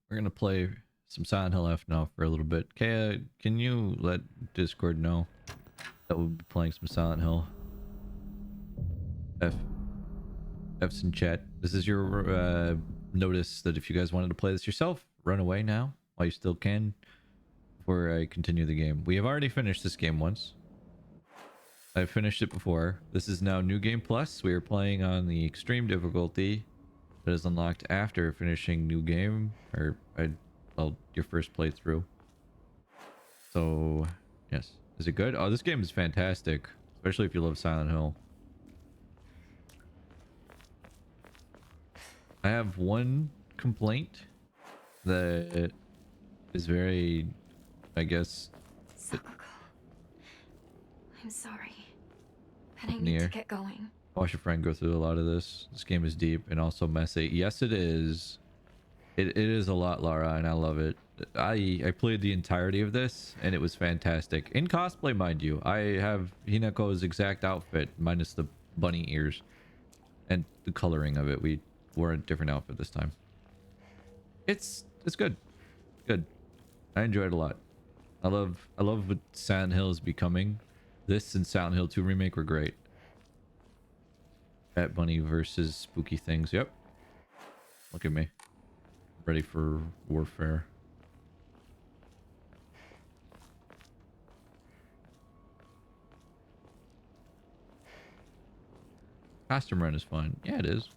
We're gonna play some Silent Hill F now for a little bit. Kaya, can you let Discord know that we'll be playing some Silent Hill F? F's in chat. This is your notice that if you guys wanted to play this yourself, run away now while you still can before I continue the game. We have already finished this game once. I finished it before. This is now New Game Plus. We are playing on the extreme difficulty that is unlocked after finishing New Game, or well, your first playthrough. So, yes. Is it good? Oh, this game is fantastic, especially if you love Silent Hill. I have one complaint that is very, I guess, Sakako, I'm sorry, but I need near. to get going. Watch your friend go through a lot of this. This game is deep and also messy. Yes, it is. It is a lot, Lara, and I love it. I played the entirety of this, and it was fantastic. In cosplay, mind you. I have Hinako's exact outfit, minus the bunny ears. And the coloring of it. We wore a different outfit this time. It's good. Good. I enjoyed it a lot. I love what Silent Hill is becoming. This and Silent Hill 2 Remake were great. Bat Bunny versus spooky things. Yep. Look at me. Ready for warfare. Costume run is fun. Yeah, it is.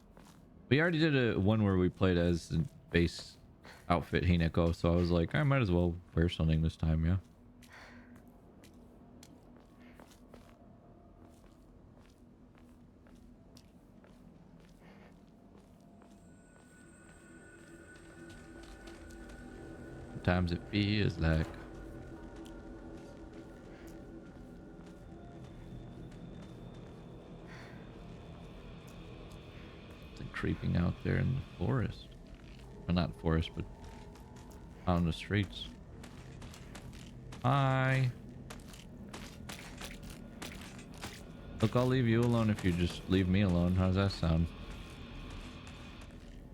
We already did a one where we played as the base outfit Hineko, so I was like, I might as well wear something this time, yeah. Sometimes it feels like something creeping out there in the forest. Well, not forest, but out on the streets. Hi. Look, I'll leave you alone if you just leave me alone. How does that sound?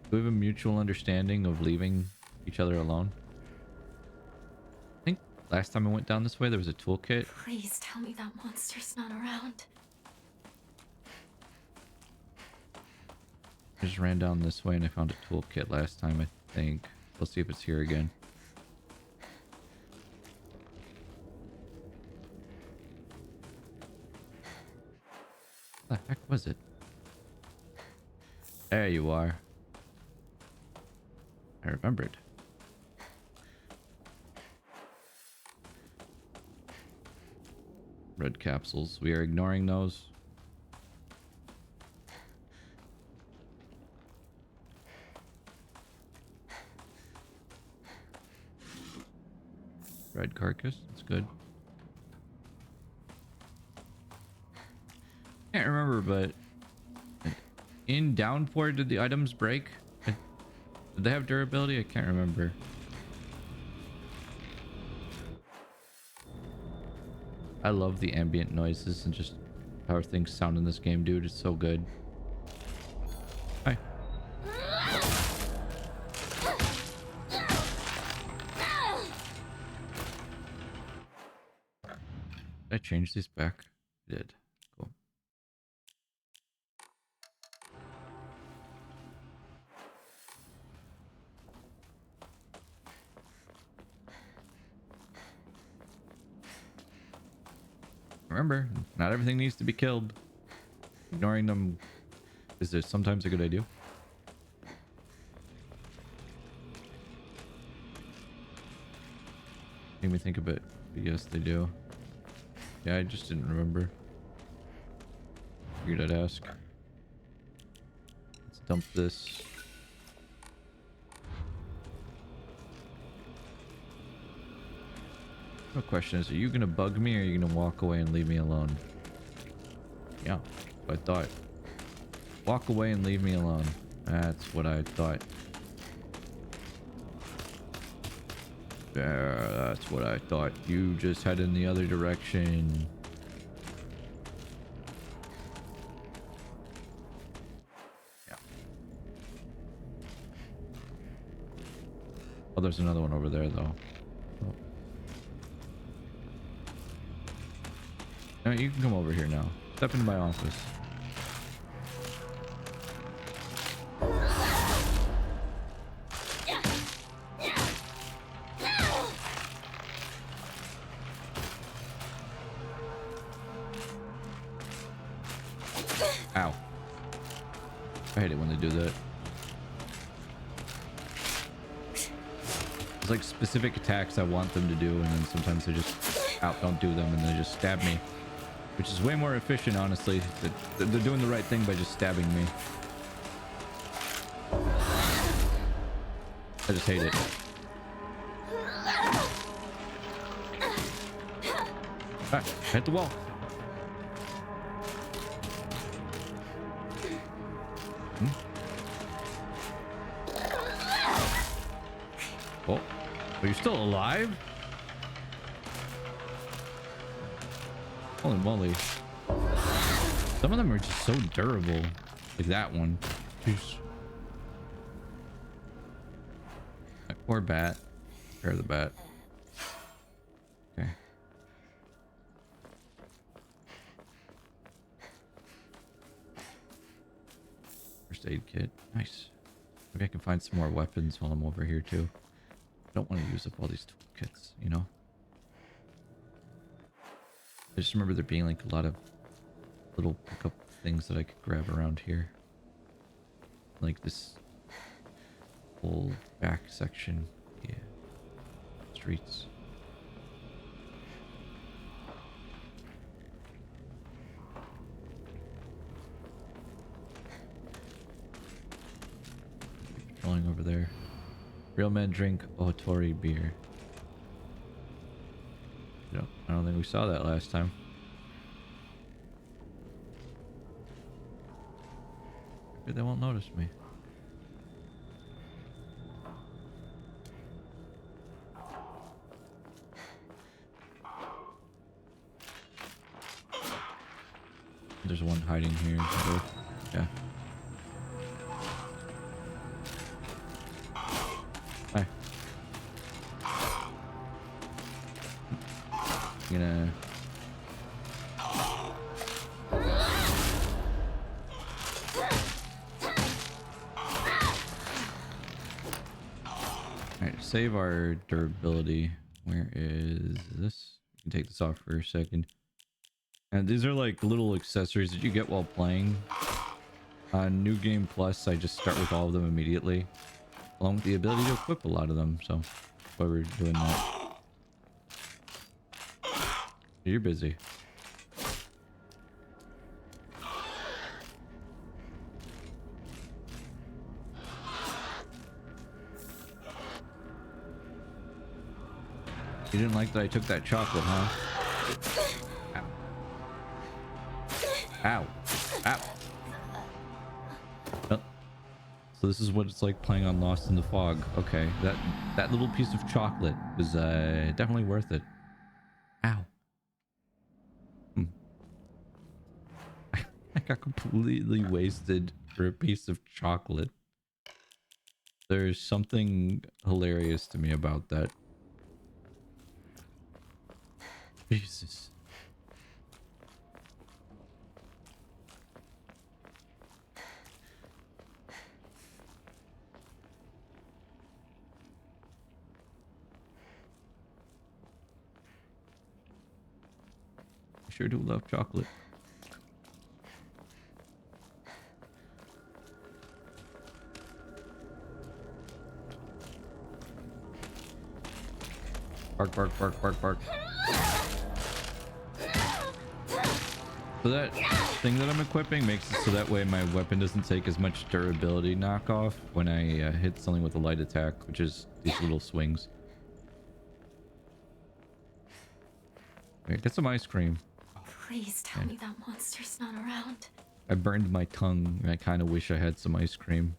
Do we have a mutual understanding of leaving each other alone? I think last time I went down this way, there was a toolkit. Please tell me that monster's not around. I just ran down this way and I found a toolkit last time, I think. Let's see if it's here again. What the heck was it? There you are. I remembered. Red capsules. We are ignoring those. Red carcass. That's good. Can't remember, but in Downpour, did the items break? Did they have durability? I can't remember. I love the ambient noises and just how things sound in this game, dude. It's so good. Hi. Did I change these back? I did. Cool. Remember, not everything needs to be killed. Ignoring them is there sometimes a good idea. Made me think of it. But yes, they do. Yeah, I just didn't remember. Figured I'd ask. Let's dump this. The question is, are you gonna bug me or are you gonna walk away and leave me alone? Yeah, I thought. Walk away and leave me alone. That's what I thought. Yeah, that's what I thought. You just head in the other direction. Yeah. Oh, there's another one over there though. Oh. No, you can come over here now. Step into my office. Ow. I hate it when they do that. There's like specific attacks I want them to do, and then sometimes they just don't do them, and they just stab me. Which is way more efficient, honestly. They're doing the right thing by just stabbing me. I just hate it. Ah, hit the wall. Oh, are you still alive? Holy moly. Some of them are just so durable. Like that one. Jeez. Or bat. Pair the bat. Okay. First aid kit. Nice. Maybe I can find some more weapons while I'm over here too. I don't want to use up all these toolkits, you know? I just remember there being like a lot of little pickup things that I could grab around here. Like this whole back section. Yeah. Streets. Patrolling over there. Real men drink Otori beer. No, I don't think we saw that last time. Maybe they won't notice me. There's one hiding here. Yeah. Hi. I'm gonna... Alright, save our durability. Where is this? You can take this off for a second. And these are like little accessories that you get while playing. On New Game Plus, I just start with all of them immediately. Along with the ability to equip a lot of them, so that's why we're doing that. You're busy. You didn't like that I took that chocolate, huh? Ow. Ow. Oh. So this is what it's like playing on Lost in the Fog. Okay, that little piece of chocolate was definitely worth it. Ow. I got completely wasted for a piece of chocolate. There's something hilarious to me about that. Jesus. I sure do love chocolate. Bark, bark, bark, bark, bark. So that thing that I'm equipping makes it so that way my weapon doesn't take as much durability knockoff when I hit something with a light attack, which is these little swings. Okay, get some ice cream. Please tell me that monster's not around. I burned my tongue and I kind of wish I had some ice cream.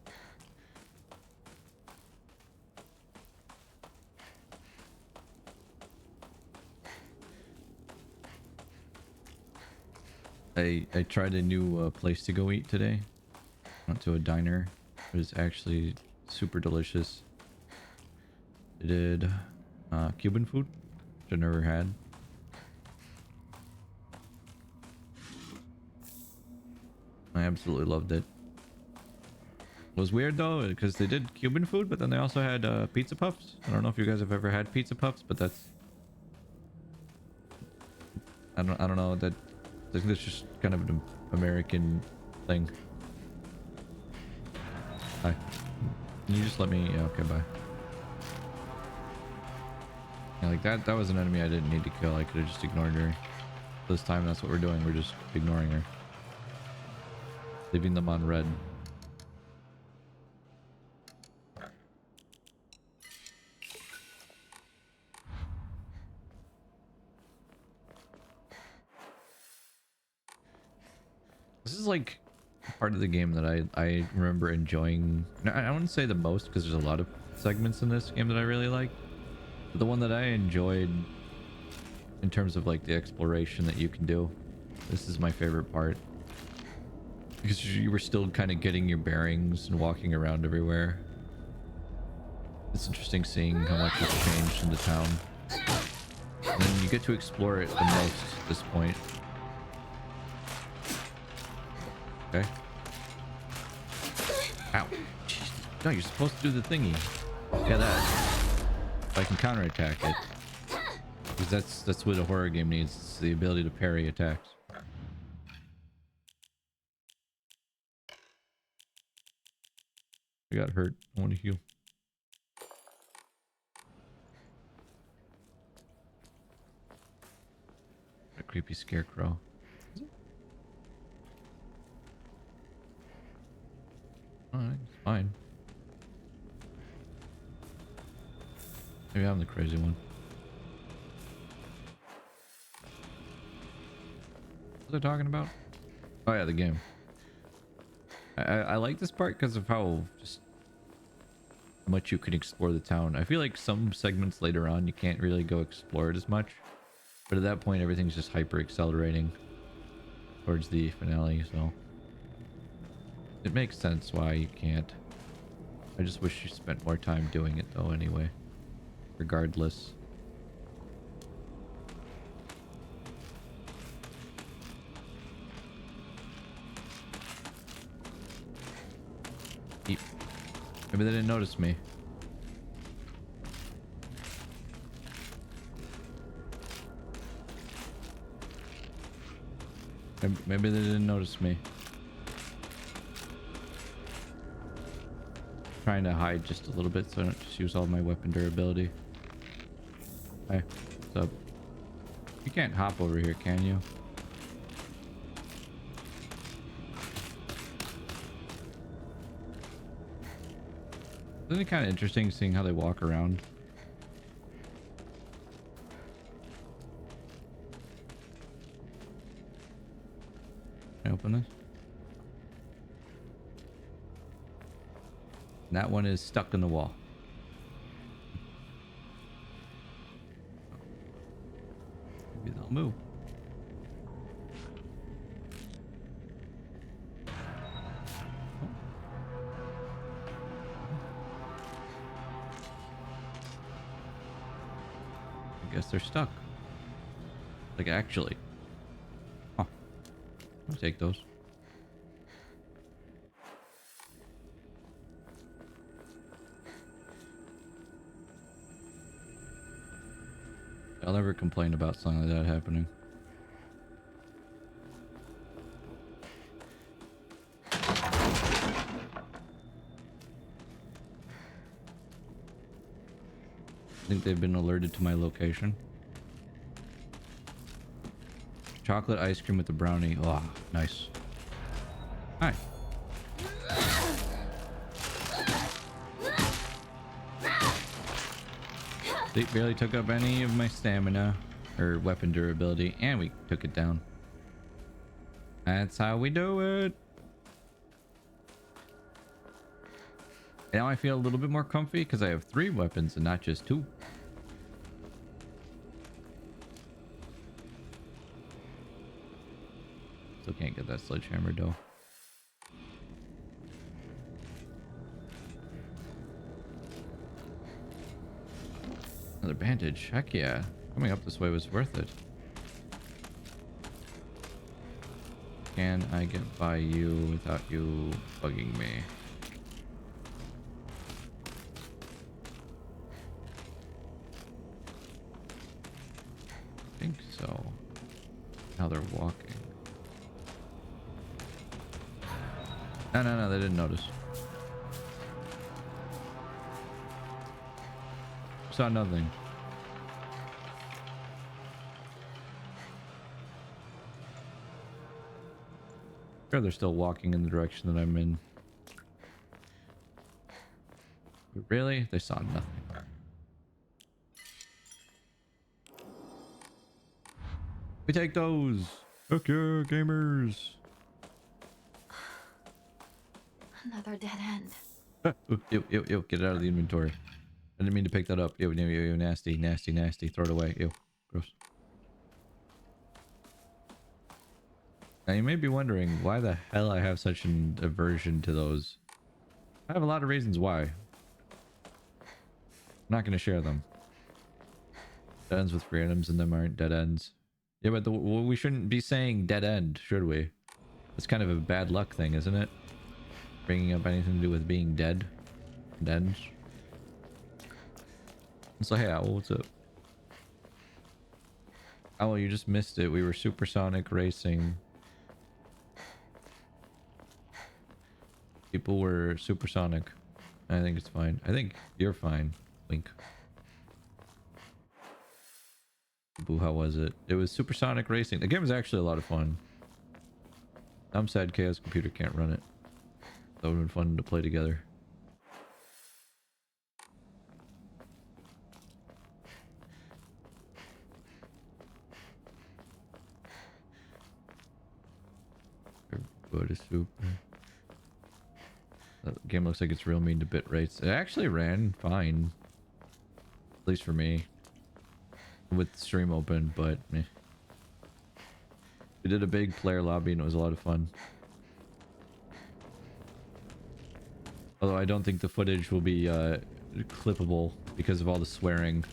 I tried a new place to go eat today. Went to a diner. It was actually super delicious. They did Cuban food, which I never had. I absolutely loved it. It was weird though because they did Cuban food, but then they also had pizza puffs. I don't know if you guys have ever had pizza puffs, but that's I don't know that. I think that's just kind of an American thing. Hi. Can you just let me? Yeah, okay, bye. Yeah, like that was an enemy I didn't need to kill. I could have just ignored her. This time that's what we're doing. We're just ignoring her. Leaving them on red. This is like part of the game that I remember enjoying. I wouldn't say the most because there's a lot of segments in this game that I really like. But the one that I enjoyed in terms of like the exploration that you can do, this is my favorite part. Because you were still kind of getting your bearings and walking around everywhere. It's interesting seeing how much has changed in the town. And then you get to explore it the most at this point. Okay. Ow. Jeez. No, you're supposed to do the thingy. Yeah, that. If I can counterattack it. Because that's what a horror game needs. It's the ability to parry attacks. I got hurt. I want to heal. A creepy scarecrow. Alright, it's fine. Maybe I'm the crazy one. What was I talking about? Oh yeah, the game. I like this part because of how just much you can explore the town. I feel like some segments later on you can't really go explore it as much. But at that point everything's just hyper accelerating towards the finale, so it makes sense why you can't. I just wish you spent more time doing it though anyway. Regardless. Maybe they didn't notice me. Maybe they didn't notice me. Trying to hide just a little bit so I don't just use all my weapon durability. Hey, what's up? You can't hop over here, can you? Isn't it kind of interesting seeing how they walk around? Can I open this? And that one is stuck in the wall. Maybe they'll move. I guess they're stuck. Like actually. Huh. I'll take those. I'll never complain about something like that happening. I think they've been alerted to my location. Chocolate ice cream with the brownie. Oh, nice. Hi. They barely took up any of my stamina or weapon durability, and we took it down. That's how we do it. Now I feel a little bit more comfy because I have 3 weapons and not just 2. Still can't get that sledgehammer though. Another bandage. Heck yeah. Coming up this way was worth it. Can I get by you without you bugging me? I think so. Now they're walking. No, they didn't notice. Saw nothing. Sure, they're still walking in the direction that I'm in. But really? They saw nothing. We take those. Heck yeah, gamers. Another dead end. Ew, get it out of the inventory. I didn't mean to pick that up. Ew, nasty. Throw it away. Ew, gross. Now you may be wondering why the hell I have such an aversion to those. I have a lot of reasons why. I'm not going to share them. Dead ends with free items and them aren't dead ends. Yeah, but we shouldn't be saying dead end, should we? It's kind of a bad luck thing, isn't it? Bringing up anything to do with being dead. Dead. So hey, Owl, what's up? Oh, you just missed it. We were supersonic racing. People were supersonic. I think it's fine. I think you're fine. Wink. Boo, how was it? It was supersonic racing. The game was actually a lot of fun. I'm sad Chaos Computer can't run it. That would have been fun to play together. Everybody super. That game looks like it's real mean to bit rates. It actually ran fine. At least for me. With the stream open, but meh. We did a big player lobby and it was a lot of fun. Although I don't think the footage will be clippable because of all the swearing.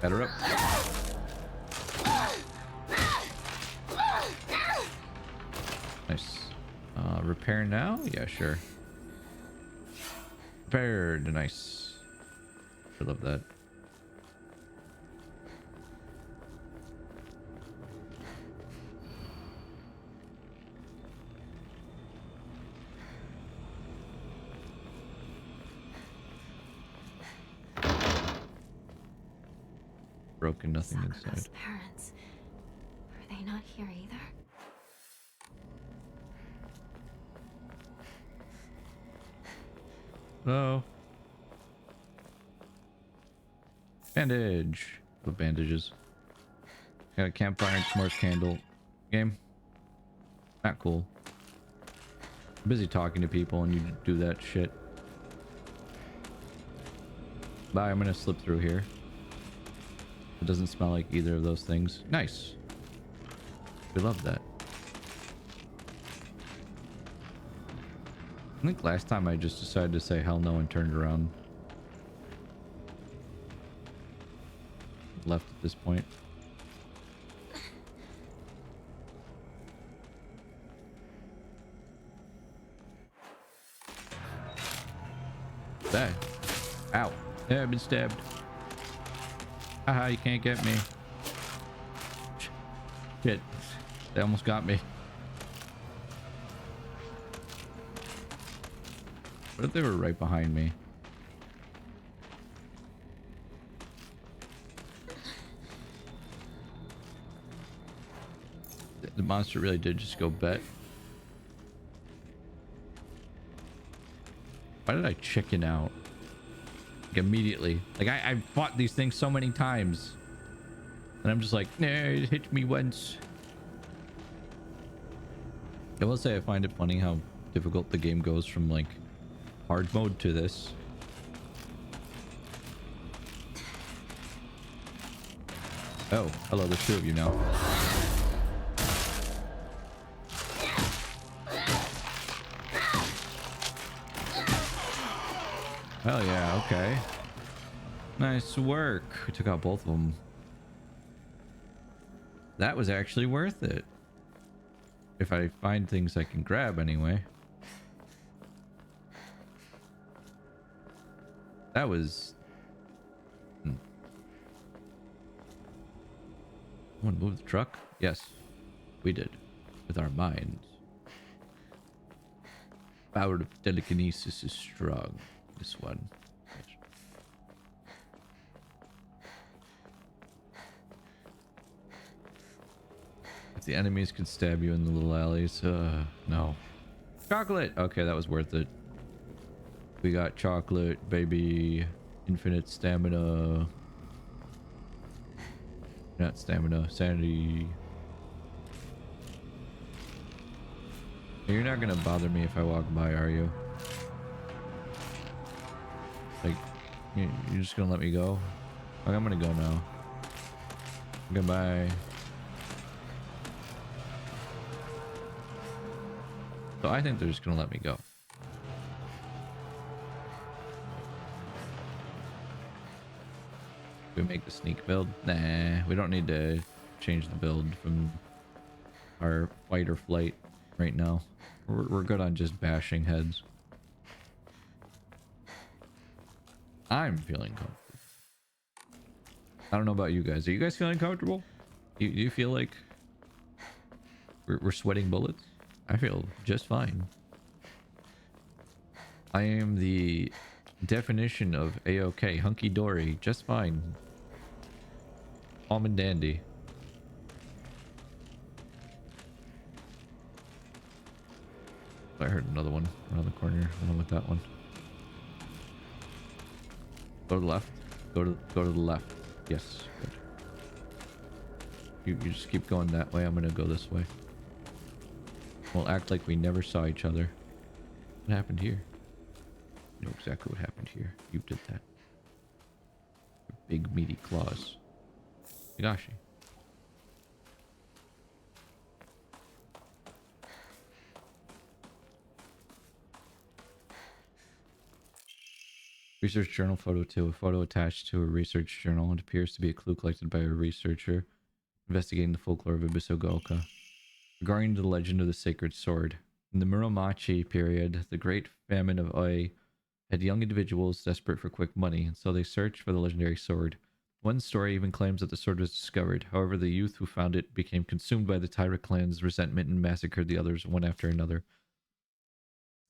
Batter up. Nice. Repair now? Yeah, sure. Repaired. Nice. I love that. Broken, nothing Sakuga's inside. parents. Are they not here either? Oh. Bandage. What bandages? Got a campfire and s'mores candle. Game. Not cool. I'm busy talking to people and you do that shit. Bye, I'm gonna slip through here. It doesn't smell like either of those things. Nice. We love that. I think last time I just decided to say hell no and turned around. Left at this point. That. Ow. Yeah, I've been stabbed. Haha, you can't get me. Shit. They almost got me. What if they were right behind me? The monster really did just go bet. Why did I chicken out? Like immediately. Like I fought these things so many times. And I'm just like, nah, it hit me once. I will say I find it funny how difficult the game goes from like hard mode to this. Oh, hello, there's two of you now. Hell yeah, okay. Nice work. We took out both of them. That was actually worth it. If I find things I can grab anyway. That was... Want to move the truck? Yes, we did. With our minds. Power of telekinesis is strong. This one. If the enemies could stab you in the little alleys, no. Chocolate! Okay, that was worth it. We got chocolate, baby. Infinite stamina. Not stamina, sanity. You're not gonna bother me if I walk by, are you? Like, you're just gonna let me go? Like, I'm gonna go now. Goodbye. So I think they're just gonna let me go. We make the sneak build? Nah, we don't need to change the build from our fight or flight right now. We're good on just bashing heads. I'm feeling comfortable. I don't know about you guys. Are you guys feeling comfortable? Do you feel like we're sweating bullets? I feel just fine. I am the definition of A-OK. Hunky-dory. Just fine. Calm and dandy. I heard another one around the corner. I don't know what that one. Go to the left. Go to the left. Yes. Good. You just keep going that way. I'm gonna go this way. We'll act like we never saw each other. What happened here? I know exactly what happened here. You did that. Your big meaty claws. Higashi. Research journal photo 2. A photo attached to a research journal. It appears to be a clue collected by a researcher investigating the folklore of Abyssal-Gaoka. Regarding the legend of the sacred sword. In the Muromachi period, the great famine of Oi had young individuals desperate for quick money, and so they searched for the legendary sword. One story even claims that the sword was discovered. However, the youth who found it became consumed by the Taira clan's resentment and massacred the others one after another.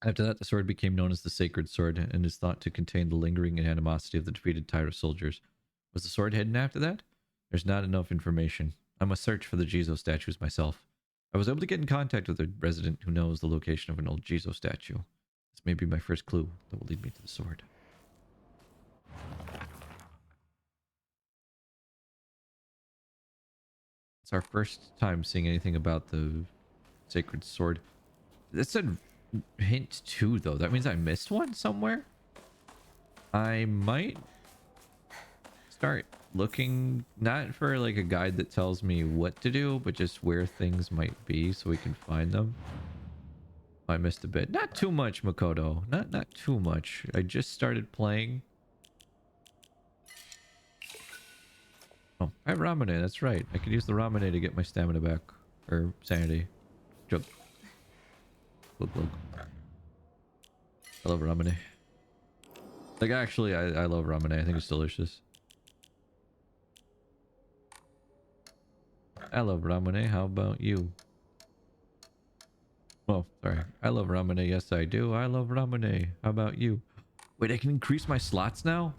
After that, the sword became known as the Sacred Sword and is thought to contain the lingering animosity of the defeated Taira soldiers. Was the sword hidden after that? There's not enough information. I must search for the Jizo statues myself. I was able to get in contact with a resident who knows the location of an old Jizo statue. This may be my first clue that will lead me to the sword. It's our first time seeing anything about the Sacred Sword. That said hint 2 though. That means I missed one somewhere. I might start looking not for like a guide that tells me what to do, but just where things might be so we can find them. I missed a bit. Not too much, Makoto. Not too much. I just started playing. Oh, I have Ramune. That's right. I could use the Ramune to get my stamina back. Or sanity. Joke. Look. I love Ramune. Like, actually, I love Ramune. I think it's delicious. I love Ramune. How about you? Oh, sorry. I love Ramune. Yes, I do. I love Ramune. How about you? Wait, I can increase my slots now?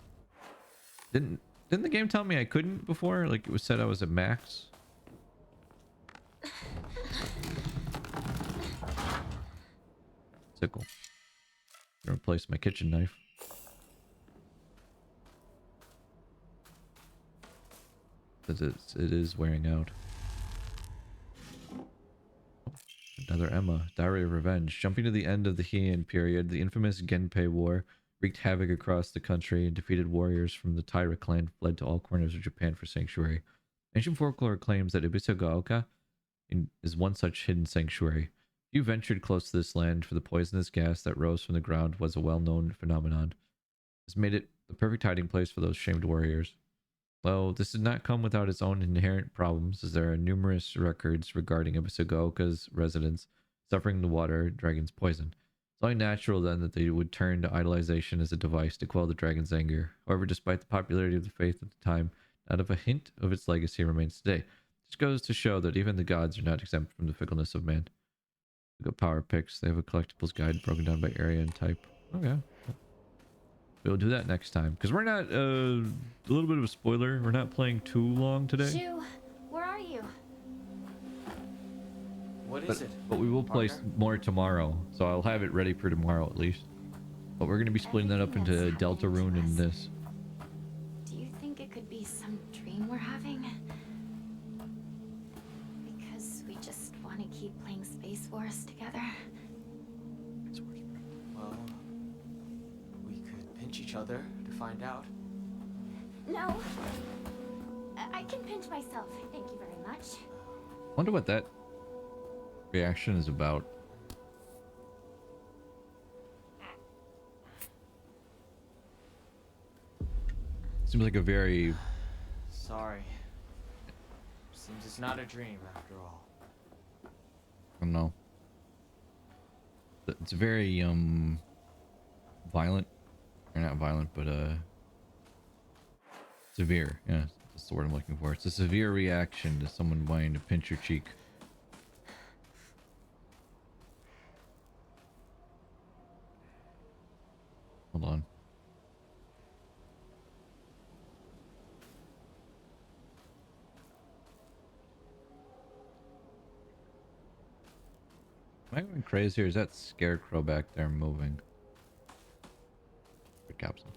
Didn't the game tell me I couldn't before? Like, it was said I was at max? Sickle. Gonna replace my kitchen knife. It is wearing out. Another Emma. Diary of Revenge. Jumping to the end of the Heian period, the infamous Genpei War wreaked havoc across the country, and defeated warriors from the Taira clan fled to all corners of Japan for sanctuary. Ancient folklore claims that Abyssal-Gaoka is one such hidden sanctuary. Few ventured close to this land, for the poisonous gas that rose from the ground was a well-known phenomenon. has made it the perfect hiding place for those shamed warriors. Though this did not come without its own inherent problems, as there are numerous records regarding Ibisugaoka's residents suffering the water dragon's poison. It's only natural then that they would turn to idolization as a device to quell the dragon's anger. However, despite the popularity of the faith at the time, not of a hint of its legacy remains today. This goes to show that even the gods are not exempt from the fickleness of man. We got power picks. They have a collectibles guide broken down by area and type. Okay. We'll do that next time. Because we're not, a little bit of a spoiler, we're not playing too long today. Shu, where are you? What is it? But we will play partner? more tomorrow. So I'll have it ready for tomorrow at least. But we're going to be splitting that up Everything into that's Deltarune happening and to us. this. Do you think it could be some dream we're having? Because we just want to keep playing Space Wars together. Well, we could pinch each other to find out. No. I can pinch myself. Thank you very much. Wonder what that reaction is about. Seems like a very... Sorry. Seems it's not a dream after all. I don't know. It's very violent, or not violent, but severe. Yeah, that's the word I'm looking for. It's a severe reaction to someone wanting to pinch your cheek. Hold on. Am I going crazy or is that scarecrow back there moving? Good capsule.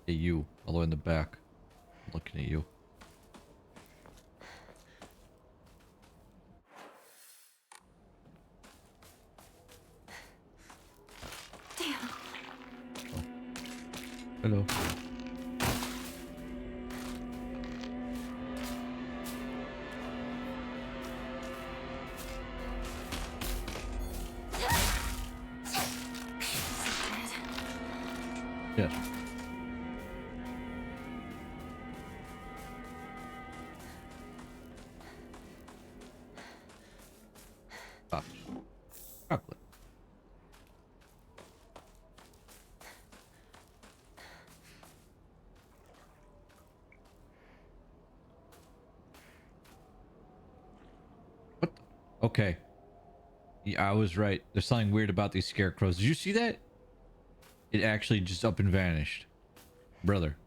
Hey, you, all the way in the back. I'm looking at you. Damn. Hello. Yes. Chocolate. What the? Okay. Yeah, I was right. There's something weird about these scarecrows. Did you see that? It actually just up and vanished. Brother.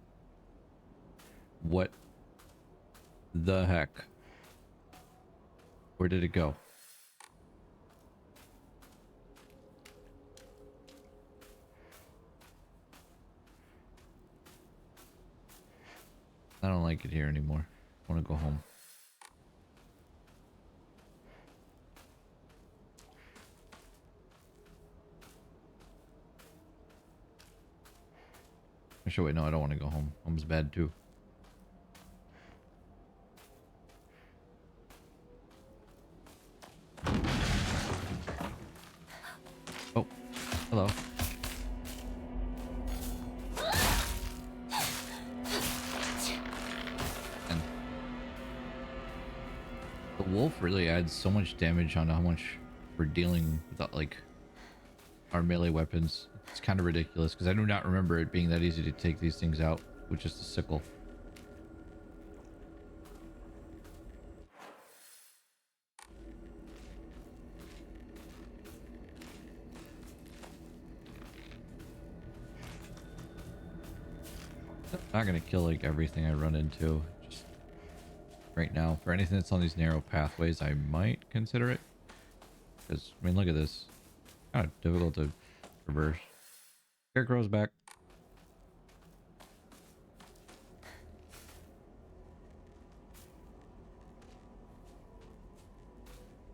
What the heck? Where did it go? I don't like it here anymore. I want to go home. Actually, wait, no, I don't want to go home. Home's bad too. Oh, hello. And the wolf really adds so much damage on how much we're dealing without, like, our melee weapons. It's kind of ridiculous because I do not remember it being that easy to take these things out with just a sickle. I'm not gonna kill like everything I run into. Just right now, for anything that's on these narrow pathways, I might consider it. Because I mean, look at this. Kind of difficult to traverse. Scarecrow's back.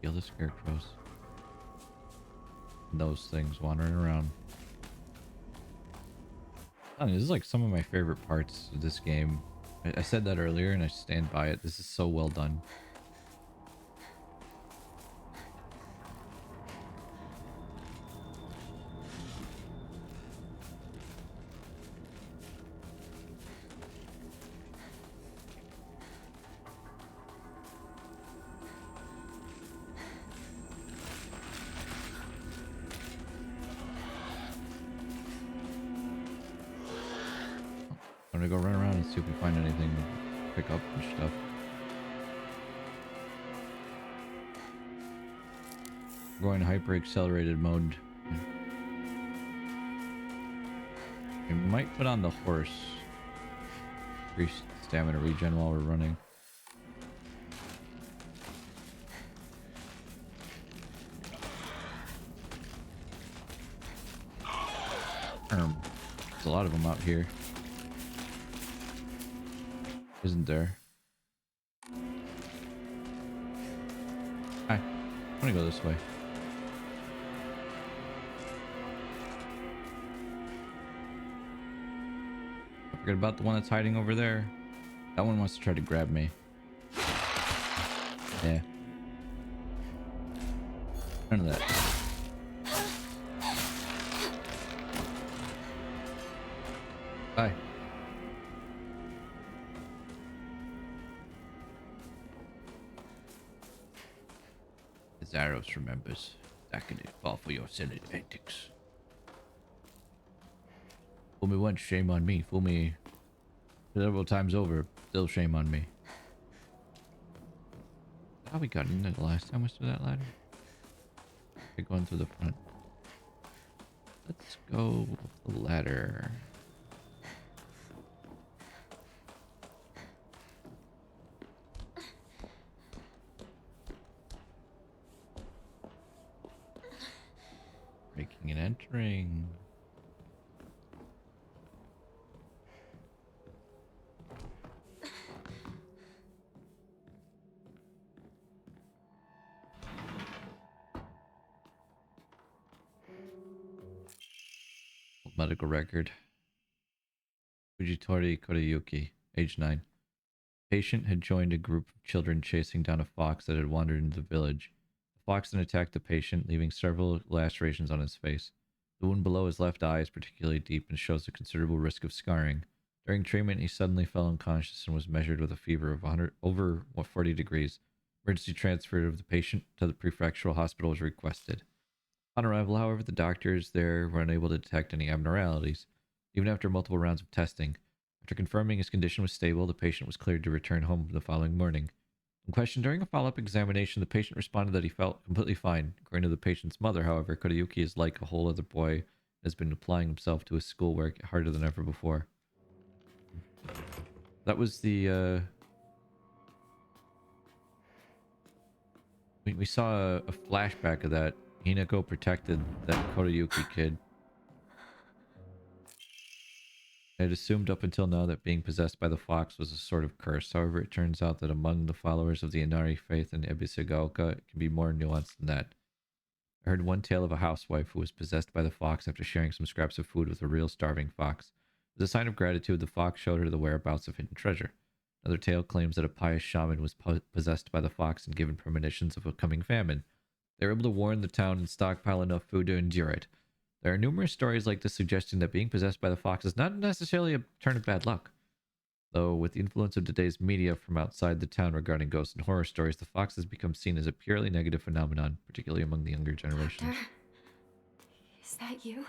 Kill the scarecrows. And those things wandering around. This is like some of my favorite parts of this game. I said that earlier and I stand by it. This is so well done. I'm gonna go run around and see if we find anything to pick up and stuff. Going hyper accelerated mode. We might put on the horse. Increase stamina regen while we're running. There's a lot of them out here. Isn't there? Hi. I'm gonna go this way. Don't forget about the one that's hiding over there. That one wants to try to grab me. Yeah. None of that. Bye. Zaros remembers. That can fall for your silly antics. Fool me once, shame on me. Fool me several times over, still shame on me. How we got in there the last time was through that ladder? Okay, going through the front. Let's go up the ladder. Breaking and entering. Medical record. Fujitori Koriyuki, age 9. Patient had joined a group of children chasing down a fox that had wandered into the village. The fox then attacked the patient, leaving several lacerations on his face. The wound below his left eye is particularly deep and shows a considerable risk of scarring. During treatment, he suddenly fell unconscious and was measured with a fever of over 40 degrees. Emergency transfer of the patient to the prefectural hospital was requested. On arrival, however, the doctors there were unable to detect any abnormalities, even after multiple rounds of testing. After confirming his condition was stable, the patient was cleared to return home the following morning. When questioned during a follow-up examination, the patient responded that he felt completely fine. According to the patient's mother, however, Koriyuki is like a whole other boy and has been applying himself to his schoolwork harder than ever before. That was the, we saw a flashback of that. Hinako protected that Koriyuki kid. I had assumed up until now that being possessed by the fox was a sort of curse. However, it turns out that among the followers of the Inari faith in Ebisugaoka, it can be more nuanced than that. I heard one tale of a housewife who was possessed by the fox after sharing some scraps of food with a real starving fox. As a sign of gratitude, the fox showed her the whereabouts of hidden treasure. Another tale claims that a pious shaman was possessed by the fox and given premonitions of a coming famine. They were able to warn the town and stockpile enough food to endure it. There are numerous stories like this suggesting that being possessed by the fox is not necessarily a turn of bad luck. Though, with the influence of today's media from outside the town regarding ghosts and horror stories, the fox has become seen as a purely negative phenomenon, particularly among the younger generation. Doctor, is that you?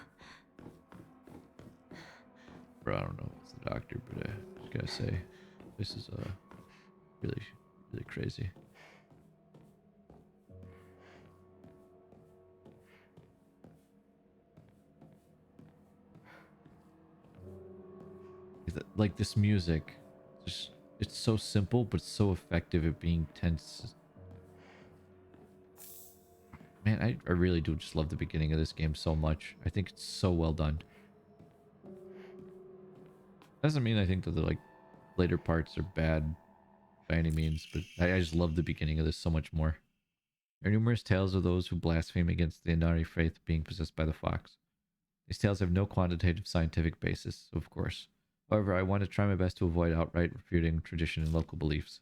Bro, I don't know if it's the doctor, but I just gotta say, this is really, really crazy. Like this music, just it's so simple but so effective at being tense. Man, I really do just love the beginning of this game so much. I think it's so well done. Doesn't mean I think that the like later parts are bad by any means, but I just love the beginning of this so much more. There are numerous tales of those who blaspheme against the Inari faith being possessed by the fox. These tales have no quantitative scientific basis, of course. However, I want to try my best to avoid outright refuting tradition and local beliefs.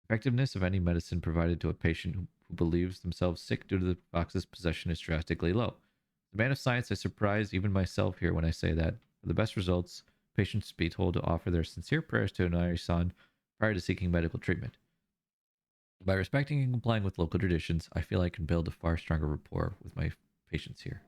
Effectiveness of any medicine provided to a patient who believes themselves sick due to the fox's possession is drastically low. As a man of science, I surprise even myself here when I say that. For the best results, patients should be told to offer their sincere prayers to Inari-san prior to seeking medical treatment. By respecting and complying with local traditions, I feel I can build a far stronger rapport with my patients here.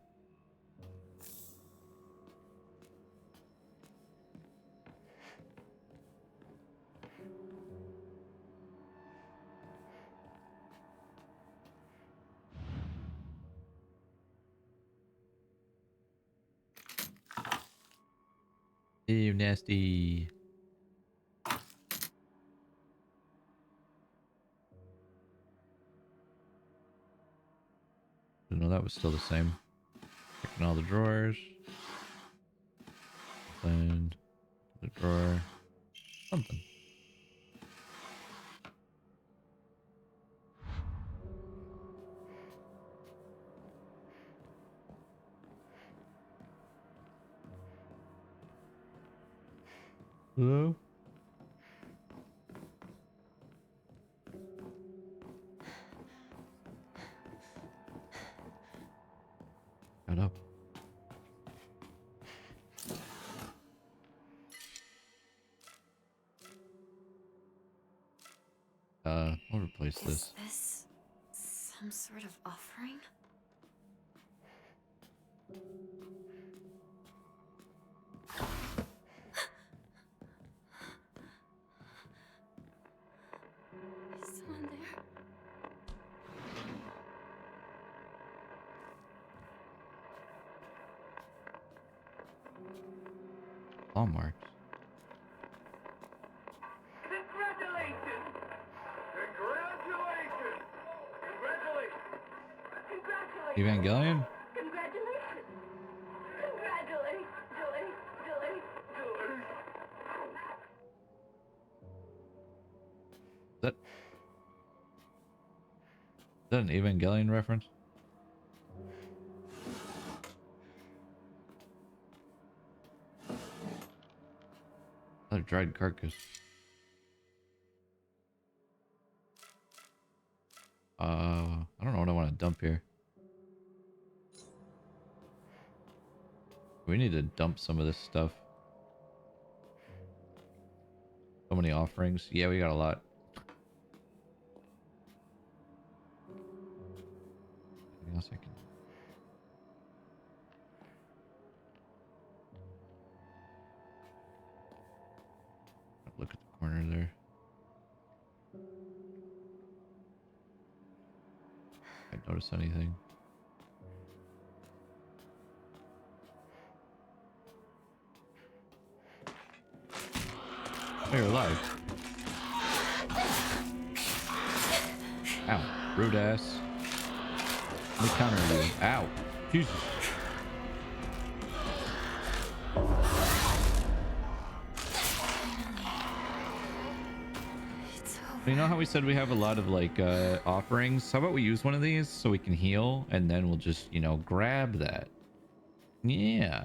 Ew, nasty. Didn't know that was still the same. Checking all the drawers. Then the drawer. Something. Hello? Shut up. I'll replace Is this. this some sort of offering? Is someone there? Claw marks. Congratulations! Congratulations! Congratulations! Evangelion? Congratulations! Congratulations! Is that an Evangelion reference? A dried carcass. I don't know what I want to dump here. We need to dump some of this stuff. So many offerings. Yeah, we got a lot. Anything else I can... Look at the corner there. I notice anything. Oh, you're alive. Ow. Rude ass. Let me counter you. Ow. Jesus. It's over. You know how we said we have a lot of like offerings? How about we use one of these so we can heal and then we'll just, you know, grab that. Yeah.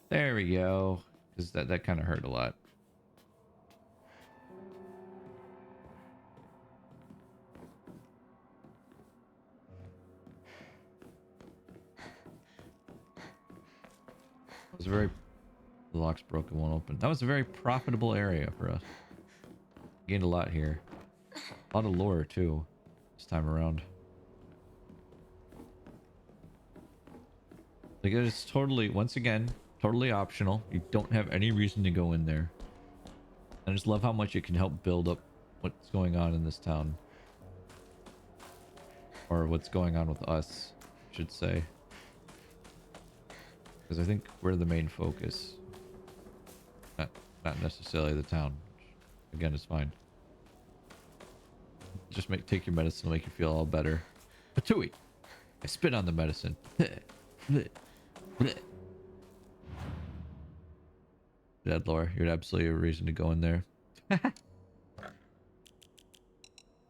There we go. Because that kind of hurt a lot. It was a very... The lock's broken, won't open. That was a very profitable area for us. Gained a lot here. A lot of lore too, this time around. Like it's totally, once again, totally optional. You don't have any reason to go in there. I just love how much it can help build up what's going on in this town. Or what's going on with us, I should say. Because I think we're the main focus. Not necessarily the town. Which, again, is fine. Just take your medicine to make you feel all better. Patooey! I spit on the medicine. Dead lore. You're absolutely a reason to go in there.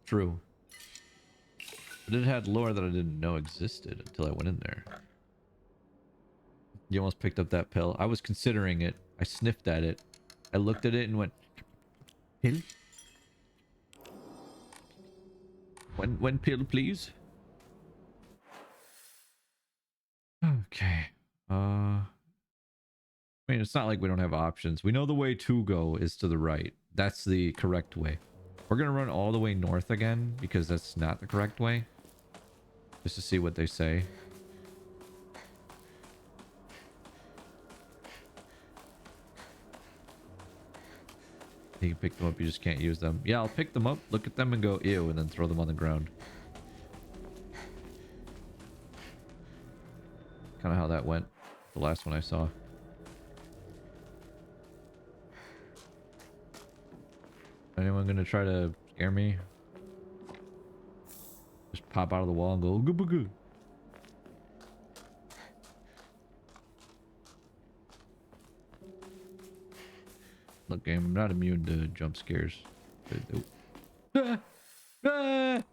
True. But it had lore that I didn't know existed until I went in there. You almost picked up that pill. I was considering it. I sniffed at it. I looked at it and went, pill? One pill, please. Okay. I mean, it's not like we don't have options. We know the way to go is to the right. That's the correct way. We're gonna run all the way north again because that's not the correct way. Just to see what they say. You can pick them up, you just can't use them. Yeah, I'll pick them up, look at them and go ew, and then throw them on the ground. Kind of how that went. The last one I saw. Anyone gonna try to scare me? Just pop out of the wall and go, "Ooga booga." Look, game, I'm not immune to jump scares. Ah! Ah!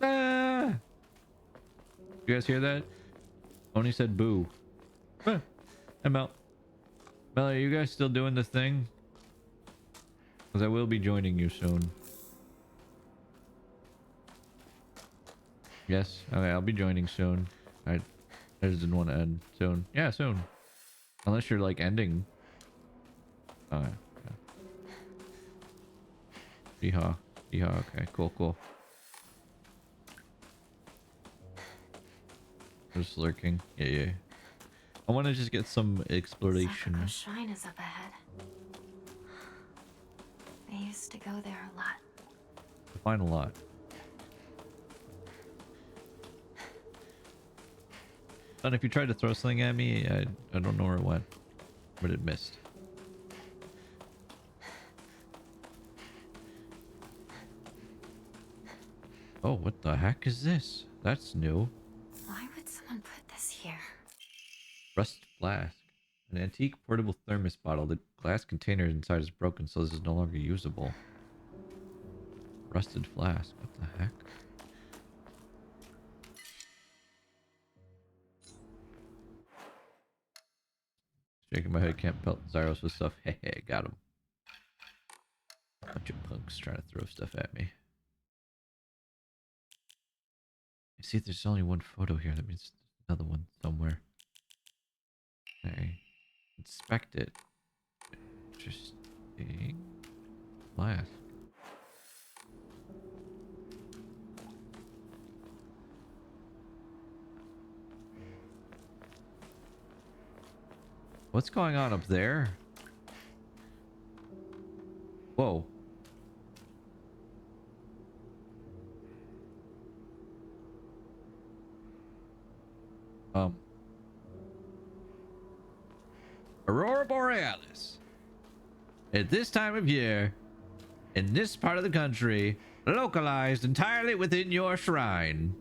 Ah! You guys hear that? Oni said boo. Ah! Hey, Mel. Mel, are you guys still doing the thing? Because I will be joining you soon. Yes? Okay, I'll be joining soon. I just didn't want to end soon. Yeah, soon. Unless you're like ending. Oh, yeah. Yeehaw. Yeehaw. Okay, cool, cool. Just lurking. Yeah, yeah. I want to just get some exploration. Sakako Shrine is up ahead. I used to go there a lot. I find a lot. And if you tried to throw something at me, I don't know where it went, but it missed. Oh, what the heck is this? That's new. Why would someone put this here? Rust flask. An antique portable thermos bottle. The glass container inside is broken, so this is no longer usable. Rusted flask. What the heck? Shaking my head, can't pelt Zyros with stuff. Hey, got him. Bunch of punks trying to throw stuff at me. I see there's only one photo here. That means there's another one somewhere. Okay. Inspect it. Interesting. Flask. What's going on up there? Whoa. Aurora Borealis. At this time of year, in this part of the country, localized entirely within your shrine.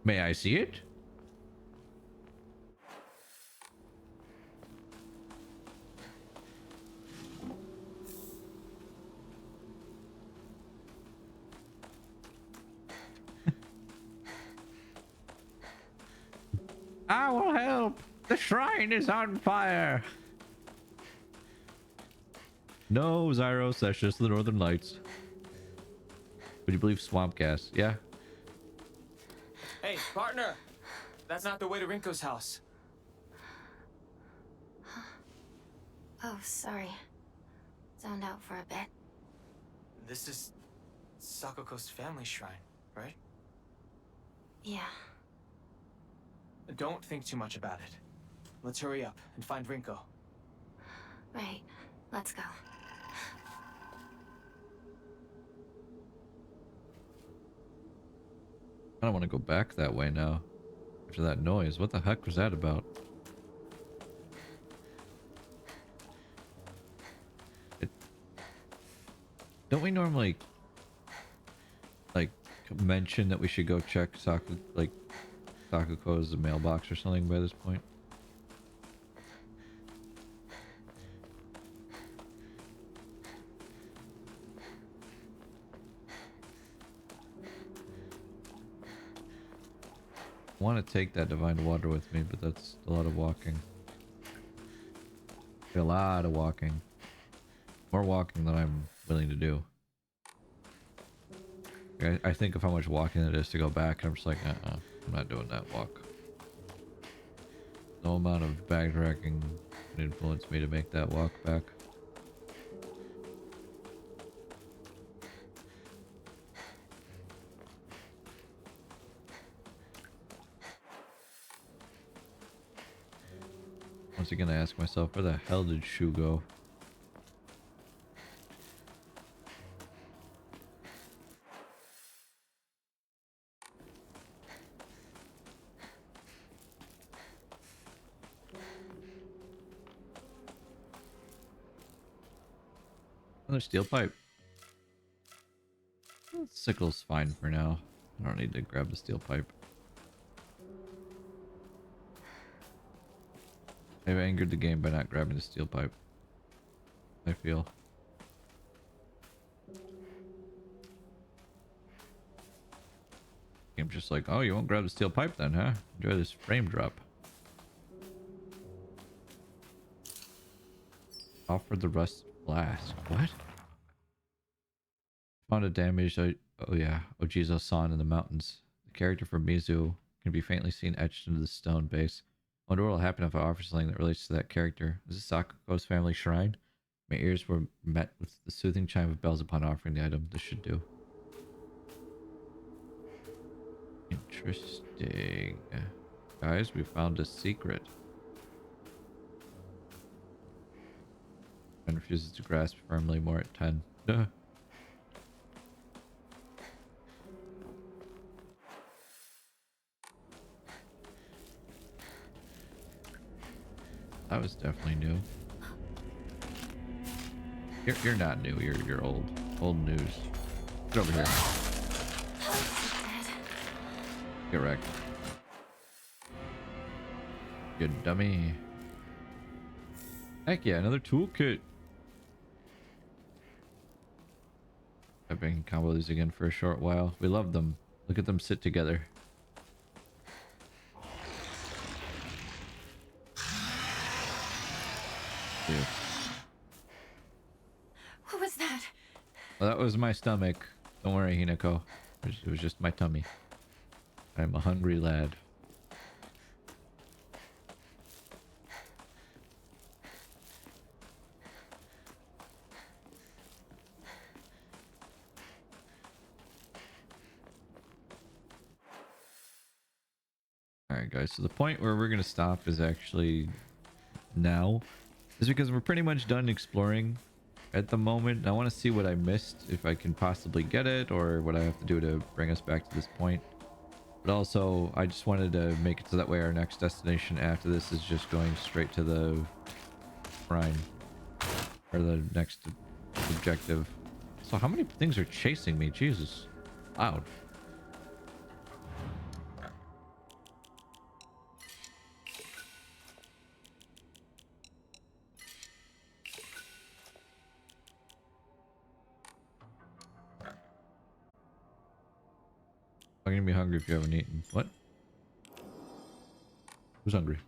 May I see it? I will help. The shrine is on fire. No, Zyros, that's just the Northern Lights. Would you believe swamp gas? Yeah. Hey, partner! That's not the way to Rinko's house. Oh, sorry. Zoned out for a bit. This is Sakako's family shrine, right? Yeah. Don't think too much about it. Let's hurry up and find Rinko. Right. Let's go. I don't want to go back that way now. After that noise. What the heck was that about? Don't we normally like mention that we should go check Sakako's mailbox or something by this point? I want to take that divine water with me, but that's a lot of walking. A lot of walking. More walking than I'm willing to do. I think of how much walking it is to go back, and I'm just like, I'm not doing that walk. No amount of backtracking can influence me to make that walk back. Once again, I ask myself, where the hell did Shu go? Another steel pipe. Sickle's fine for now. I don't need to grab the steel pipe. I've angered the game by not grabbing the steel pipe, I feel. I'm just like, oh, you won't grab the steel pipe then, huh? Enjoy this frame drop. Offer the rust flask. What? Found a damaged, oh yeah, Ojizo-san in the mountains. The character from Mizu can be faintly seen etched into the stone base. I wonder what will happen if I offer something that relates to that character. Is this Sakuko's family shrine? My ears were met with the soothing chime of bells upon offering the item. This should do. Interesting. Guys, we found a secret. And refuses to grasp firmly more at 10. Duh. That was definitely new. You're not new. You're old. Old news. Get over here. Get wrecked. Good dummy. Heck yeah, another toolkit. I've been combo these again for a short while. We love them. Look at them sit together. Dude. What was that? Well, that was my stomach. Don't worry, Hinako. It was just my tummy. I'm a hungry lad. Alright guys, so the point where we're going to stop is actually now. Is because we're pretty much done exploring at the moment. I want to see what I missed, if I can possibly get it, or what I have to do to bring us back to this point. But also, I just wanted to make it so that way our next destination after this is just going straight to the shrine. Or the next objective. So how many things are chasing me? Jesus. Loud. I'm gonna be hungry if you haven't eaten. What? Who's hungry?